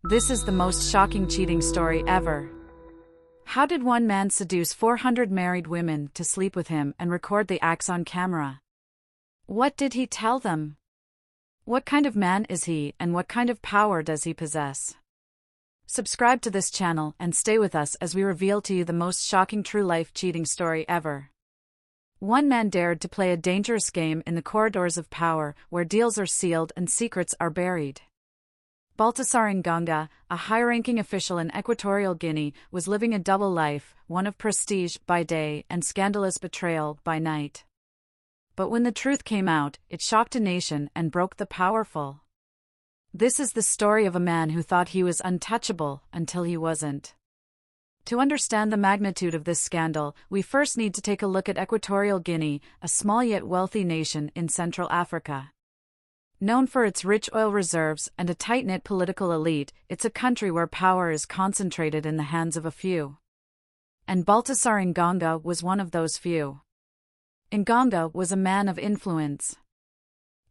This is the most shocking cheating story ever. How did one man seduce 400 married women to sleep with him and record the acts on camera? What did he tell them? What kind of man is he, and what kind of power does he possess? Subscribe to this channel and stay with us as we reveal to you the most shocking true-life cheating story ever. One man dared to play a dangerous game in the corridors of power, where deals are sealed and secrets are buried. Baltasar Nganga, a high-ranking official in Equatorial Guinea, was living a double life, one of prestige by day and scandalous betrayal by night. But when the truth came out, it shocked a nation and broke the powerful. This is the story of a man who thought he was untouchable until he wasn't. To understand the magnitude of this scandal, we first need to take a look at Equatorial Guinea, a small yet wealthy nation in Central Africa. Known for its rich oil reserves and a tight-knit political elite, it's a country where power is concentrated in the hands of a few. And Baltasar Nganga was one of those few. Nganga was a man of influence.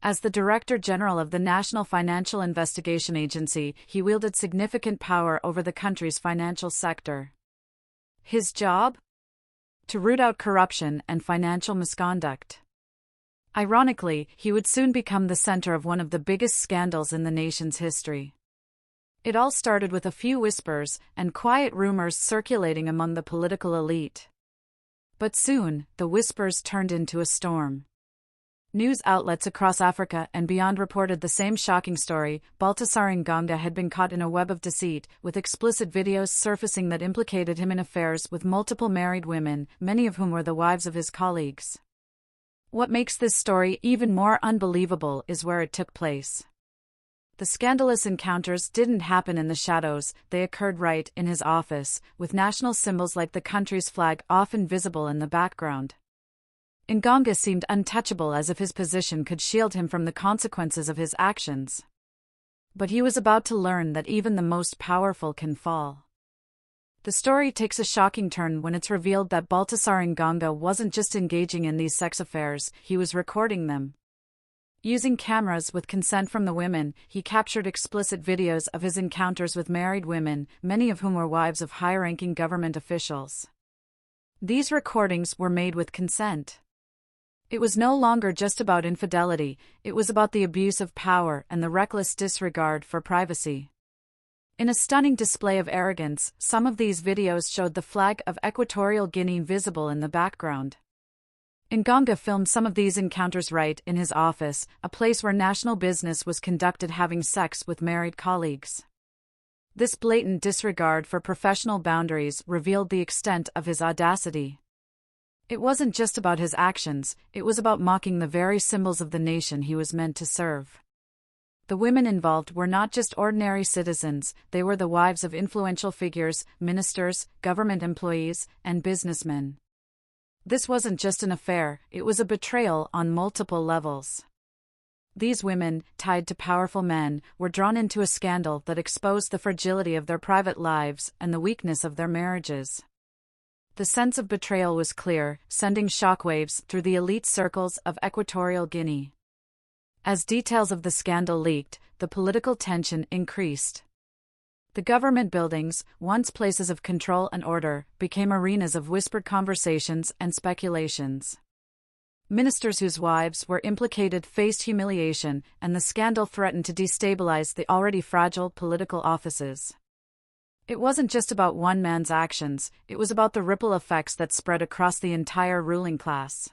As the Director General of the National Financial Investigation Agency, he wielded significant power over the country's financial sector. His job? To root out corruption and financial misconduct. Ironically, he would soon become the center of one of the biggest scandals in the nation's history. It all started with a few whispers and quiet rumors circulating among the political elite. But soon, the whispers turned into a storm. News outlets across Africa and beyond reported the same shocking story. Baltasar Nganga had been caught in a web of deceit, with explicit videos surfacing that implicated him in affairs with multiple married women, many of whom were the wives of his colleagues. What makes this story even more unbelievable is where it took place. The scandalous encounters didn't happen in the shadows, they occurred right in his office, with national symbols like the country's flag often visible in the background. Nganga seemed untouchable, as if his position could shield him from the consequences of his actions. But he was about to learn that even the most powerful can fall. The story takes a shocking turn when it's revealed that Baltasar Nganga wasn't just engaging in these sex affairs, he was recording them. Using cameras with consent from the women, he captured explicit videos of his encounters with married women, many of whom were wives of high-ranking government officials. These recordings were made with consent. It was no longer just about infidelity, it was about the abuse of power and the reckless disregard for privacy. In a stunning display of arrogance, some of these videos showed the flag of Equatorial Guinea visible in the background. Nganga filmed some of these encounters right in his office, a place where national business was conducted, having sex with married colleagues. This blatant disregard for professional boundaries revealed the extent of his audacity. It wasn't just about his actions, it was about mocking the very symbols of the nation he was meant to serve. The women involved were not just ordinary citizens, they were the wives of influential figures, ministers, government employees, and businessmen. This wasn't just an affair, it was a betrayal on multiple levels. These women, tied to powerful men, were drawn into a scandal that exposed the fragility of their private lives and the weakness of their marriages. The sense of betrayal was clear, sending shockwaves through the elite circles of Equatorial Guinea. As details of the scandal leaked, the political tension increased. The government buildings, once places of control and order, became arenas of whispered conversations and speculations. Ministers whose wives were implicated faced humiliation, and the scandal threatened to destabilize the already fragile political offices. It wasn't just about one man's actions, it was about the ripple effects that spread across the entire ruling class.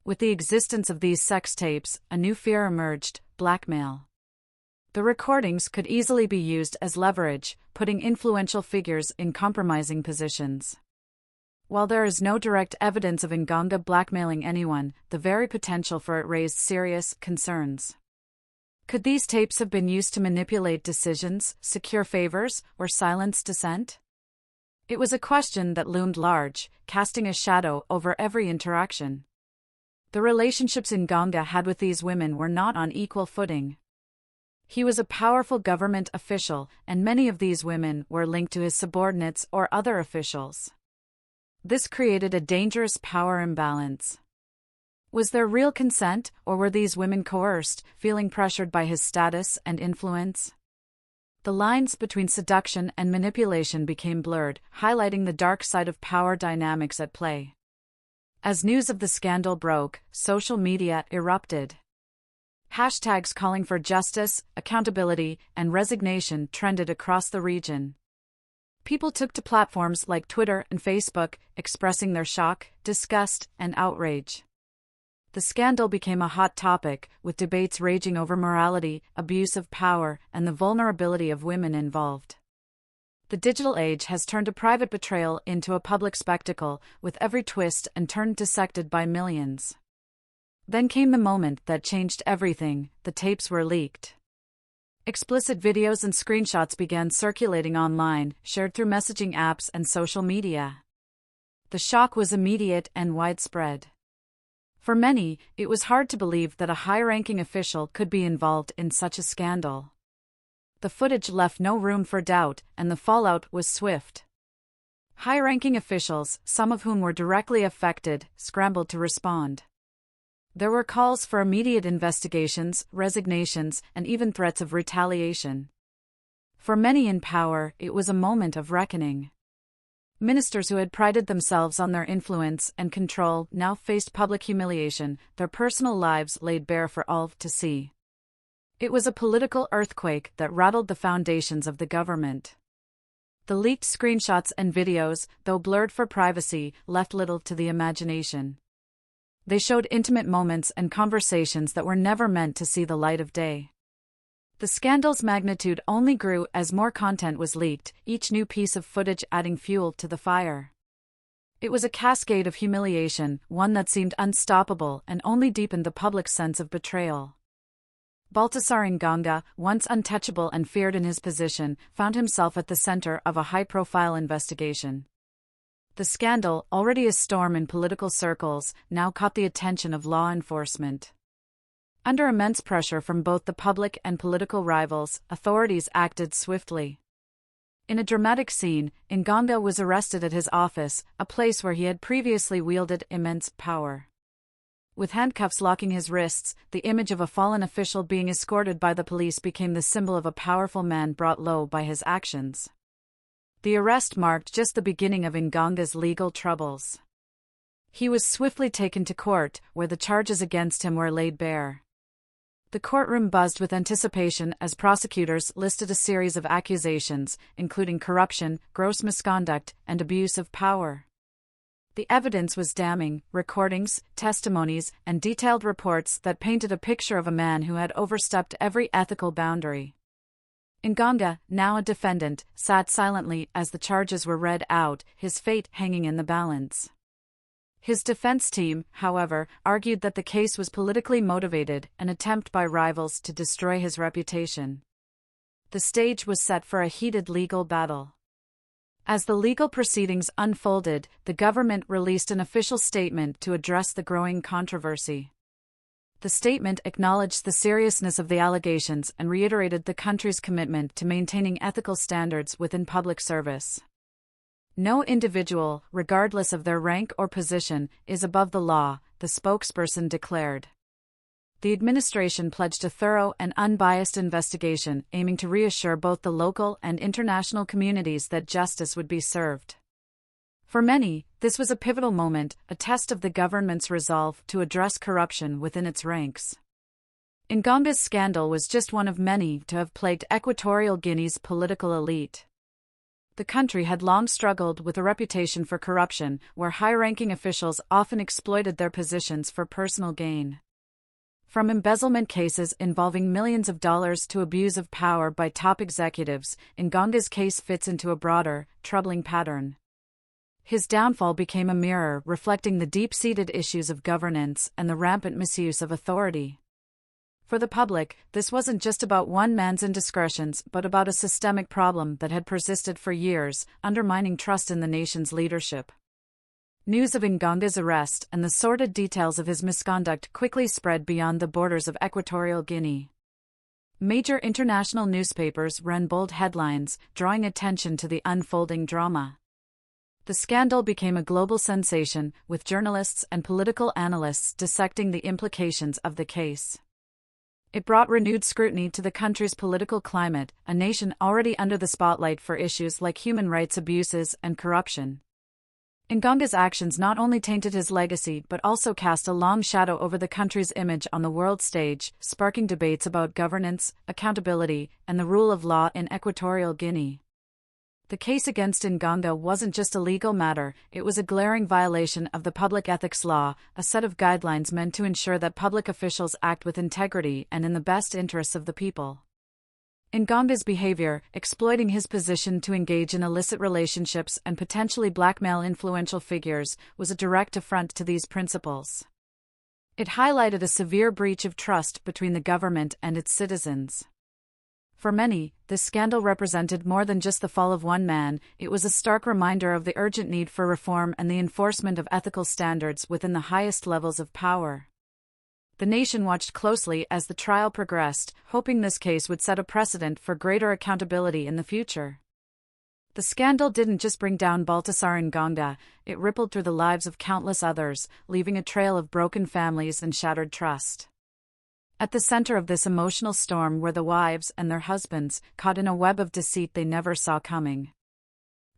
With the existence of these sex tapes, a new fear emerged: blackmail. The recordings could easily be used as leverage, putting influential figures in compromising positions. While there is no direct evidence of Nganga blackmailing anyone, the very potential for it raised serious concerns. Could these tapes have been used to manipulate decisions, secure favors, or silence dissent? It was a question that loomed large, casting a shadow over every interaction. The relationships Nganga had with these women were not on equal footing. He was a powerful government official, and many of these women were linked to his subordinates or other officials. This created a dangerous power imbalance. Was there real consent, or were these women coerced, feeling pressured by his status and influence? The lines between seduction and manipulation became blurred, highlighting the dark side of power dynamics at play. As news of the scandal broke, social media erupted. Hashtags calling for justice, accountability, and resignation trended across the region. People took to platforms like Twitter and Facebook, expressing their shock, disgust, and outrage. The scandal became a hot topic, with debates raging over morality, abuse of power, and the vulnerability of women involved. The digital age has turned a private betrayal into a public spectacle, with every twist and turn dissected by millions. Then came the moment that changed everything: the tapes were leaked. Explicit videos and screenshots began circulating online, shared through messaging apps and social media. The shock was immediate and widespread. For many, it was hard to believe that a high-ranking official could be involved in such a scandal. The footage left no room for doubt, and the fallout was swift. High-ranking officials, some of whom were directly affected, scrambled to respond. There were calls for immediate investigations, resignations, and even threats of retaliation. For many in power, it was a moment of reckoning. Ministers who had prided themselves on their influence and control now faced public humiliation, their personal lives laid bare for all to see. It was a political earthquake that rattled the foundations of the government. The leaked screenshots and videos, though blurred for privacy, left little to the imagination. They showed intimate moments and conversations that were never meant to see the light of day. The scandal's magnitude only grew as more content was leaked, each new piece of footage adding fuel to the fire. It was a cascade of humiliation, one that seemed unstoppable and only deepened the public's sense of betrayal. Baltasar Nganga, once untouchable and feared in his position, found himself at the center of a high-profile investigation. The scandal, already a storm in political circles, now caught the attention of law enforcement. Under immense pressure from both the public and political rivals, authorities acted swiftly. In a dramatic scene, Nganga was arrested at his office, a place where he had previously wielded immense power. With handcuffs locking his wrists, the image of a fallen official being escorted by the police became the symbol of a powerful man brought low by his actions. The arrest marked just the beginning of Nganga's legal troubles. He was swiftly taken to court, where the charges against him were laid bare. The courtroom buzzed with anticipation as prosecutors listed a series of accusations, including corruption, gross misconduct, and abuse of power. The evidence was damning: recordings, testimonies, and detailed reports that painted a picture of a man who had overstepped every ethical boundary. Nganga, now a defendant, sat silently as the charges were read out, his fate hanging in the balance. His defense team, however, argued that the case was politically motivated, an attempt by rivals to destroy his reputation. The stage was set for a heated legal battle. As the legal proceedings unfolded, the government released an official statement to address the growing controversy. The statement acknowledged the seriousness of the allegations and reiterated the country's commitment to maintaining ethical standards within public service. No individual, regardless of their rank or position, is above the law, the spokesperson declared. The administration pledged a thorough and unbiased investigation, aiming to reassure both the local and international communities that justice would be served. For many, this was a pivotal moment, a test of the government's resolve to address corruption within its ranks. Nganga's scandal was just one of many to have plagued Equatorial Guinea's political elite. The country had long struggled with a reputation for corruption, where high-ranking officials often exploited their positions for personal gain. From embezzlement cases involving millions of dollars to abuse of power by top executives, Nganga's case fits into a broader, troubling pattern. His downfall became a mirror reflecting the deep-seated issues of governance and the rampant misuse of authority. For the public, this wasn't just about one man's indiscretions but about a systemic problem that had persisted for years, undermining trust in the nation's leadership. News of Nganga's arrest and the sordid details of his misconduct quickly spread beyond the borders of Equatorial Guinea. Major international newspapers ran bold headlines, drawing attention to the unfolding drama. The scandal became a global sensation, with journalists and political analysts dissecting the implications of the case. It brought renewed scrutiny to the country's political climate, a nation already under the spotlight for issues like human rights abuses and corruption. Nganga's actions not only tainted his legacy but also cast a long shadow over the country's image on the world stage, sparking debates about governance, accountability, and the rule of law in Equatorial Guinea. The case against Nganga wasn't just a legal matter, it was a glaring violation of the public ethics law, a set of guidelines meant to ensure that public officials act with integrity and in the best interests of the people. Nganga's behavior, exploiting his position to engage in illicit relationships and potentially blackmail influential figures, was a direct affront to these principles. It highlighted a severe breach of trust between the government and its citizens. For many, this scandal represented more than just the fall of one man, it was a stark reminder of the urgent need for reform and the enforcement of ethical standards within the highest levels of power. The nation watched closely as the trial progressed, hoping this case would set a precedent for greater accountability in the future. The scandal didn't just bring down Baltasar Nganga, it rippled through the lives of countless others, leaving a trail of broken families and shattered trust. At the center of this emotional storm were the wives and their husbands, caught in a web of deceit they never saw coming.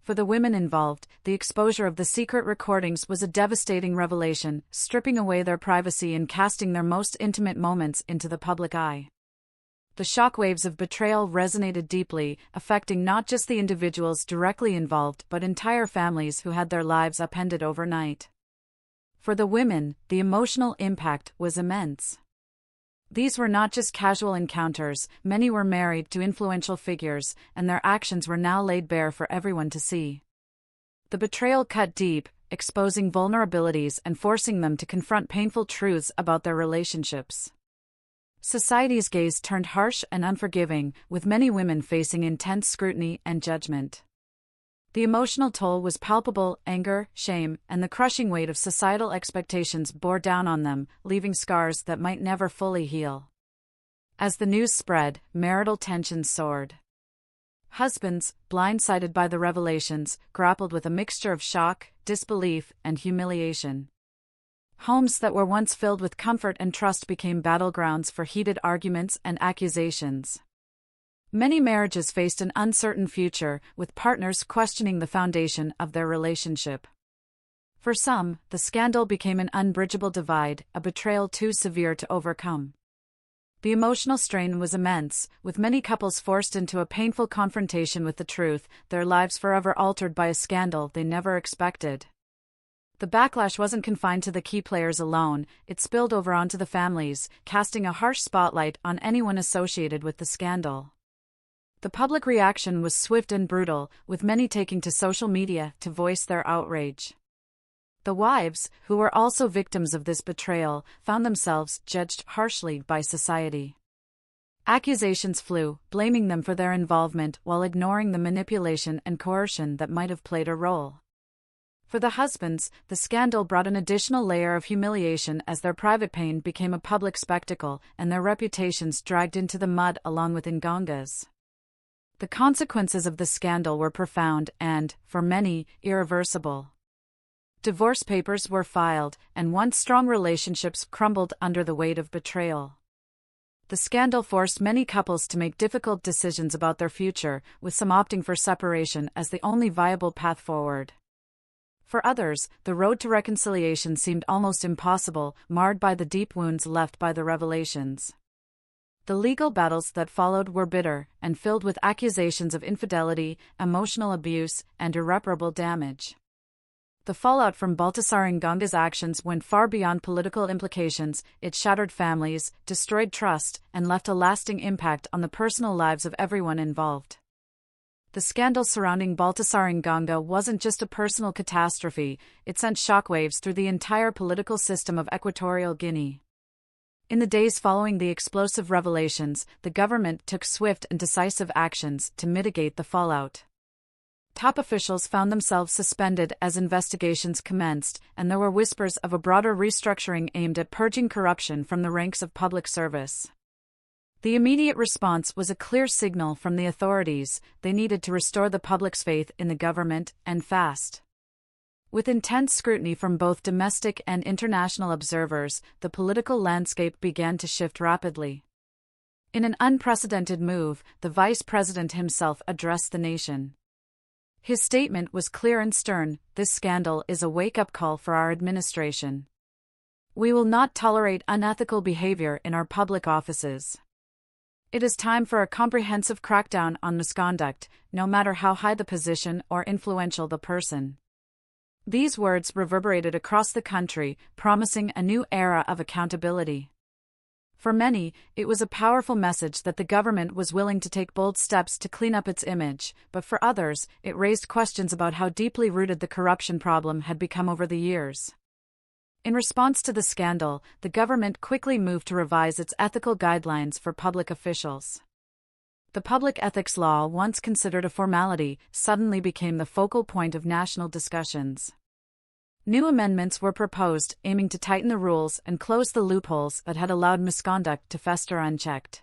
For the women involved, the exposure of the secret recordings was a devastating revelation, stripping away their privacy and casting their most intimate moments into the public eye. The shockwaves of betrayal resonated deeply, affecting not just the individuals directly involved but entire families who had their lives upended overnight. For the women, the emotional impact was immense. These were not just casual encounters, many were married to influential figures, and their actions were now laid bare for everyone to see. The betrayal cut deep, exposing vulnerabilities and forcing them to confront painful truths about their relationships. Society's gaze turned harsh and unforgiving, with many women facing intense scrutiny and judgment. The emotional toll was palpable, anger, shame, and the crushing weight of societal expectations bore down on them, leaving scars that might never fully heal. As the news spread, marital tensions soared. Husbands, blindsided by the revelations, grappled with a mixture of shock, disbelief, and humiliation. Homes that were once filled with comfort and trust became battlegrounds for heated arguments and accusations. Many marriages faced an uncertain future, with partners questioning the foundation of their relationship. For some, the scandal became an unbridgeable divide, a betrayal too severe to overcome. The emotional strain was immense, with many couples forced into a painful confrontation with the truth, their lives forever altered by a scandal they never expected. The backlash wasn't confined to the key players alone, it spilled over onto the families, casting a harsh spotlight on anyone associated with the scandal. The public reaction was swift and brutal, with many taking to social media to voice their outrage. The wives, who were also victims of this betrayal, found themselves judged harshly by society. Accusations flew, blaming them for their involvement while ignoring the manipulation and coercion that might have played a role. For the husbands, the scandal brought an additional layer of humiliation as their private pain became a public spectacle and their reputations dragged into the mud along with Nganga's. The consequences of the scandal were profound and, for many, irreversible. Divorce papers were filed, and once strong relationships crumbled under the weight of betrayal. The scandal forced many couples to make difficult decisions about their future, with some opting for separation as the only viable path forward. For others, the road to reconciliation seemed almost impossible, marred by the deep wounds left by the revelations. The legal battles that followed were bitter and filled with accusations of infidelity, emotional abuse, and irreparable damage. The fallout from Baltasar Nganga's actions went far beyond political implications. It shattered families, destroyed trust, and left a lasting impact on the personal lives of everyone involved. The scandal surrounding Baltasar Nganga wasn't just a personal catastrophe, it sent shockwaves through the entire political system of Equatorial Guinea. In the days following the explosive revelations, the government took swift and decisive actions to mitigate the fallout. Top officials found themselves suspended as investigations commenced, and there were whispers of a broader restructuring aimed at purging corruption from the ranks of public service. The immediate response was a clear signal from the authorities: they needed to restore the public's faith in the government, and fast. With intense scrutiny from both domestic and international observers, the political landscape began to shift rapidly. In an unprecedented move, the vice president himself addressed the nation. His statement was clear and stern: "This scandal is a wake-up call for our administration. We will not tolerate unethical behavior in our public offices. It is time for a comprehensive crackdown on misconduct, no matter how high the position or influential the person." These words reverberated across the country, promising a new era of accountability. For many, it was a powerful message that the government was willing to take bold steps to clean up its image, but for others, it raised questions about how deeply rooted the corruption problem had become over the years. In response to the scandal, the government quickly moved to revise its ethical guidelines for public officials. The public ethics law, once considered a formality, suddenly became the focal point of national discussions. New amendments were proposed, aiming to tighten the rules and close the loopholes that had allowed misconduct to fester unchecked.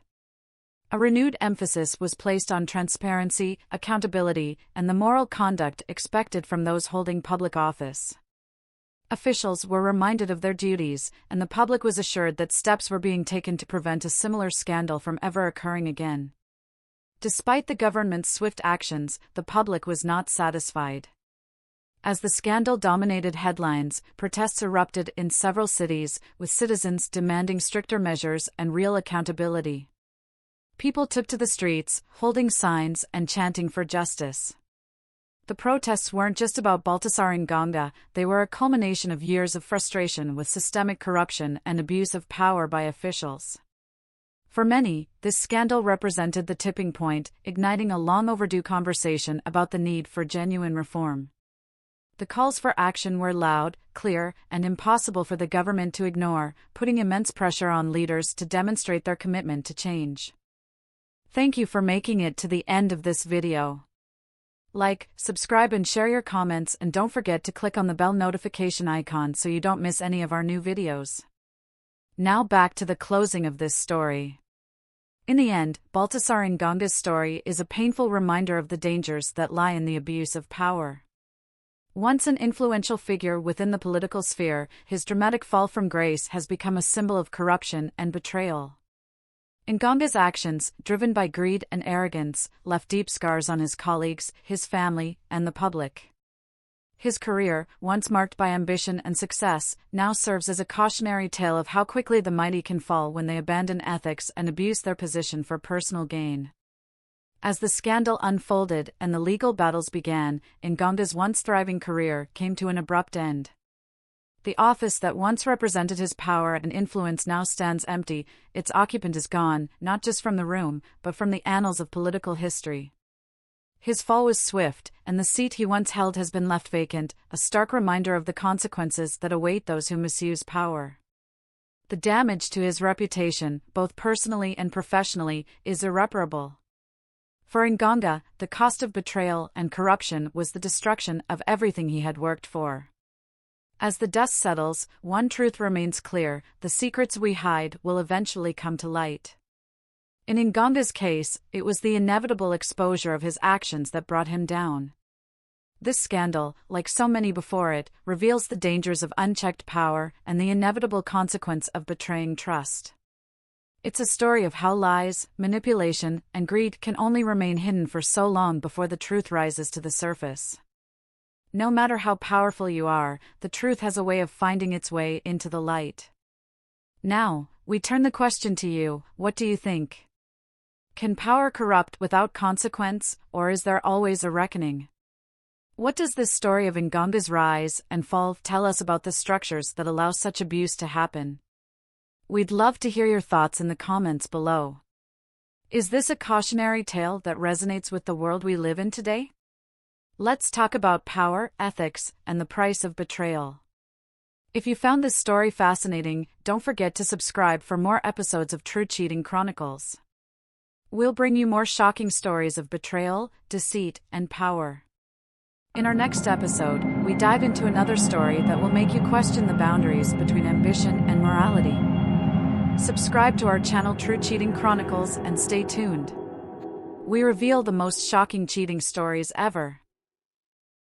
A renewed emphasis was placed on transparency, accountability, and the moral conduct expected from those holding public office. Officials were reminded of their duties, and the public was assured that steps were being taken to prevent a similar scandal from ever occurring again. Despite the government's swift actions, the public was not satisfied. As the scandal dominated headlines, protests erupted in several cities, with citizens demanding stricter measures and real accountability. People took to the streets, holding signs and chanting for justice. The protests weren't just about Baltasar Ngonga, they were a culmination of years of frustration with systemic corruption and abuse of power by officials. For many, this scandal represented the tipping point, igniting a long-overdue conversation about the need for genuine reform. The calls for action were loud, clear, and impossible for the government to ignore, putting immense pressure on leaders to demonstrate their commitment to change. Thank you for making it to the end of this video. Like, subscribe and share your comments, and don't forget to click on the bell notification icon so you don't miss any of our new videos. Now back to the closing of this story. In the end, Baltasar Ngonga's story is a painful reminder of the dangers that lie in the abuse of power. Once an influential figure within the political sphere, his dramatic fall from grace has become a symbol of corruption and betrayal. Ngonga's actions, driven by greed and arrogance, left deep scars on his colleagues, his family, and the public. His career, once marked by ambition and success, now serves as a cautionary tale of how quickly the mighty can fall when they abandon ethics and abuse their position for personal gain. As the scandal unfolded and the legal battles began, Ngonga's once thriving career came to an abrupt end. The office that once represented his power and influence now stands empty, its occupant is gone, not just from the room, but from the annals of political history. His fall was swift, and the seat he once held has been left vacant, a stark reminder of the consequences that await those who misuse power. The damage to his reputation, both personally and professionally, is irreparable. For Ngonga, the cost of betrayal and corruption was the destruction of everything he had worked for. As the dust settles, one truth remains clear: the secrets we hide will eventually come to light. In Ngonga's case, it was the inevitable exposure of his actions that brought him down. This scandal, like so many before it, reveals the dangers of unchecked power and the inevitable consequence of betraying trust. It's a story of how lies, manipulation, and greed can only remain hidden for so long before the truth rises to the surface. No matter how powerful you are, the truth has a way of finding its way into the light. Now, we turn the question to you: what do you think? Can power corrupt without consequence, or is there always a reckoning? What does this story of Ngonga's rise and fall tell us about the structures that allow such abuse to happen? We'd love to hear your thoughts in the comments below. Is this a cautionary tale that resonates with the world we live in today? Let's talk about power, ethics, and the price of betrayal. If you found this story fascinating, don't forget to subscribe for more episodes of True Cheating Chronicles. We'll bring you more shocking stories of betrayal, deceit, and power. In our next episode, we dive into another story that will make you question the boundaries between ambition and morality. Subscribe to our channel True Cheating Chronicles and stay tuned. We reveal the most shocking cheating stories ever.